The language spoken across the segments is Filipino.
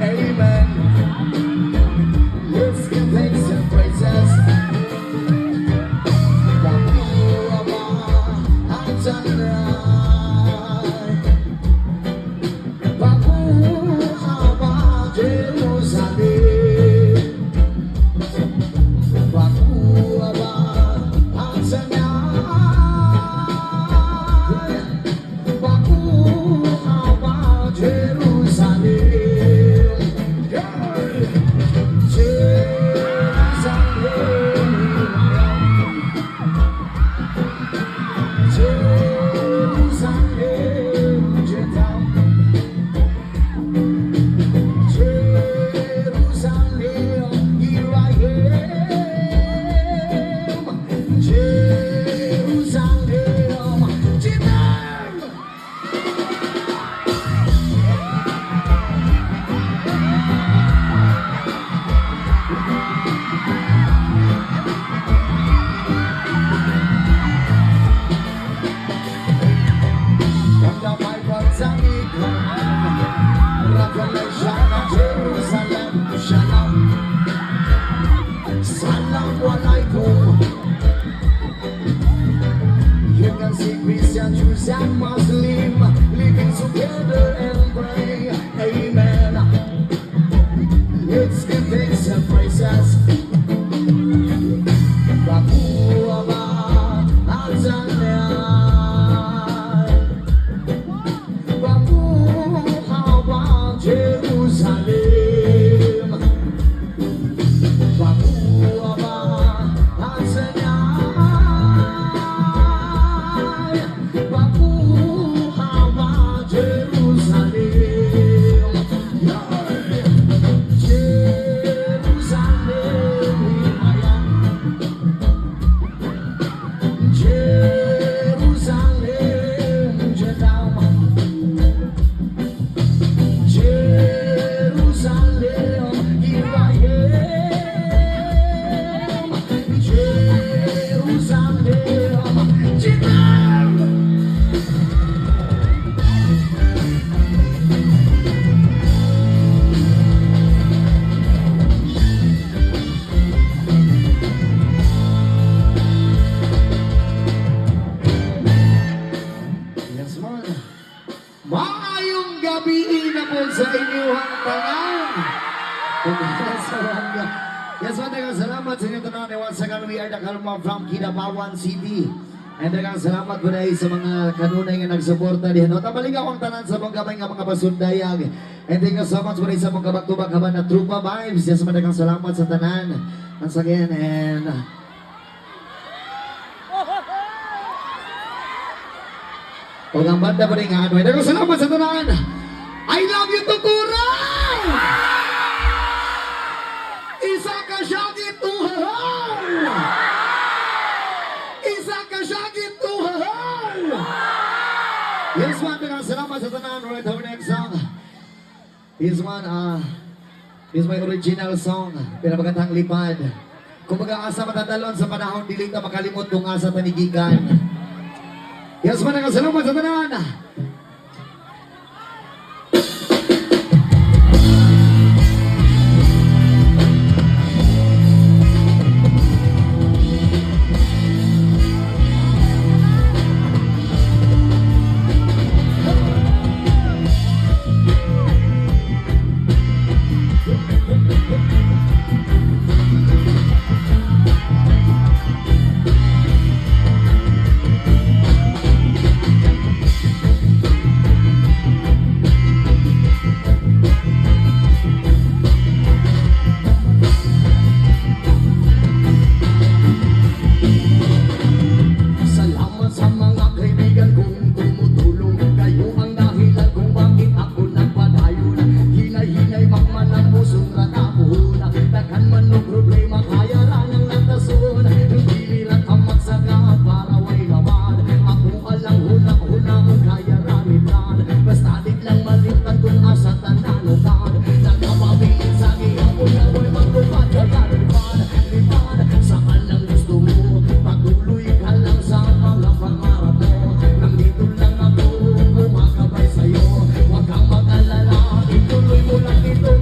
Amen. Let's give thanks and praises. Bakuaba at Tanay. Bakuaba Jerusalem. Bakuaba at Tanay. Bakuaba Jerusalem. You can see Christian, Jews and Muslim living together and pray. Amen. Let's give thanks and praises. Bakuaba at Tanay. Bakuaba Jerusalem. Bakuaba at Tanay. Bakuaba Jerusalem. Jerusalem, Jerusalem, Jerusalem, here I am. Jerusalem, Jerusalem. Yes, man. Maayong gabi na po sa inyong tanan. Yes, man. Dagang salamat sa inyong tanan. Once again, we are the Kalma from Kinabawan City. And dagang salamat po dahil sa mga kanunay nga nagsuporta diyan. Tabaling akong tanan sa mga gamay nga mga basundayag. And dagang salamat po dahil sa mga kabak-tubak haban na Trupa Vibes. Yes, man. Dagang salamat sa tanan. Once again, and o ang banda pa rin nga ano. Dagang salamat sa tanan. I love you, Tukurang! Isa ka syagit tuhahal! Isa ka syagit tuhahal! Yes, man. Dagang salamat sa tanan. Right, our next song. This one, this is my original song. Pinapagandang lipad. Kung mag-aasa matatalon sa panahon, dili ka makalimot kung asa tanigikan. Yes, man, salamat sa tanan. Ituloy mo lang ito.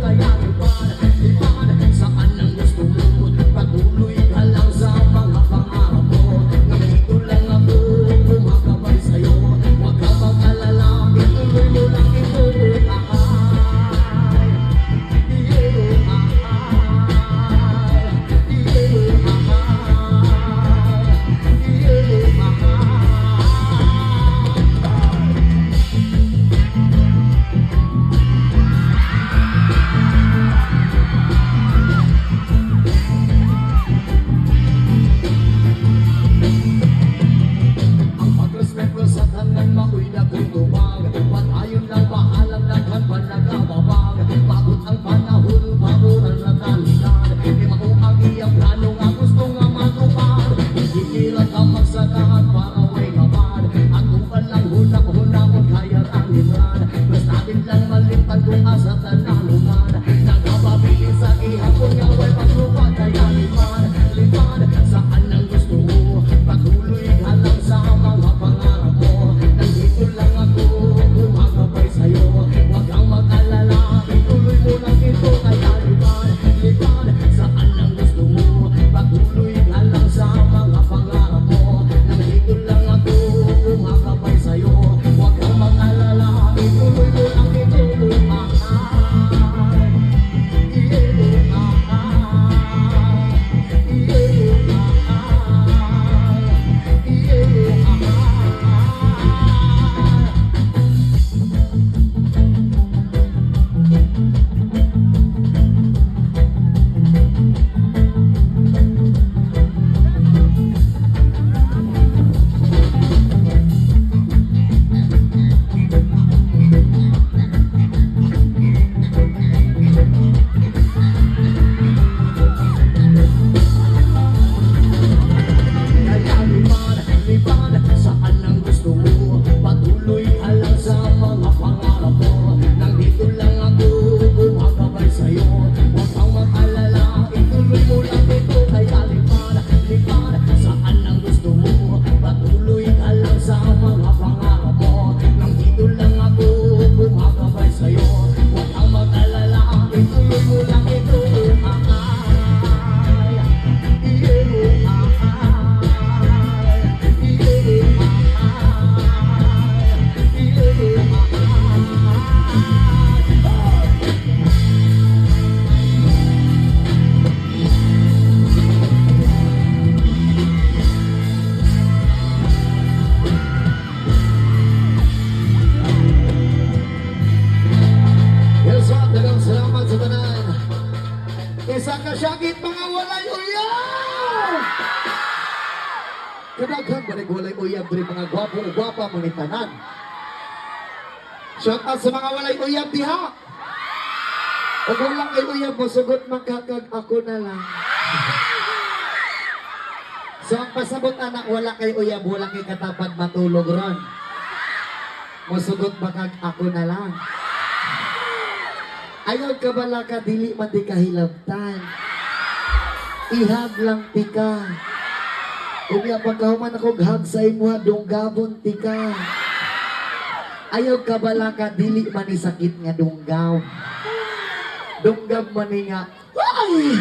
sa tanan. Isang kasyagit mga walay uyab. Kadaghan balik walay uyab diri mga gwapo o gwapa mga tanan. Shout out sa mga walay uyab diha. O walang kay uyab mo sugot magkakag ako na lang. So ang pasabot anak wala kay uyab wala kay katapad matulog ron. Musugot bakag ako na lang. Ayaw ka bala ka dili man di kahilabtan. Ihag lang tika. Unya pagkahuman ako hag sa imuha dunggabon tika. Ayaw ka bala ka dili man ni sakit nga dunggaw. Dunggab man ni nga. Ay!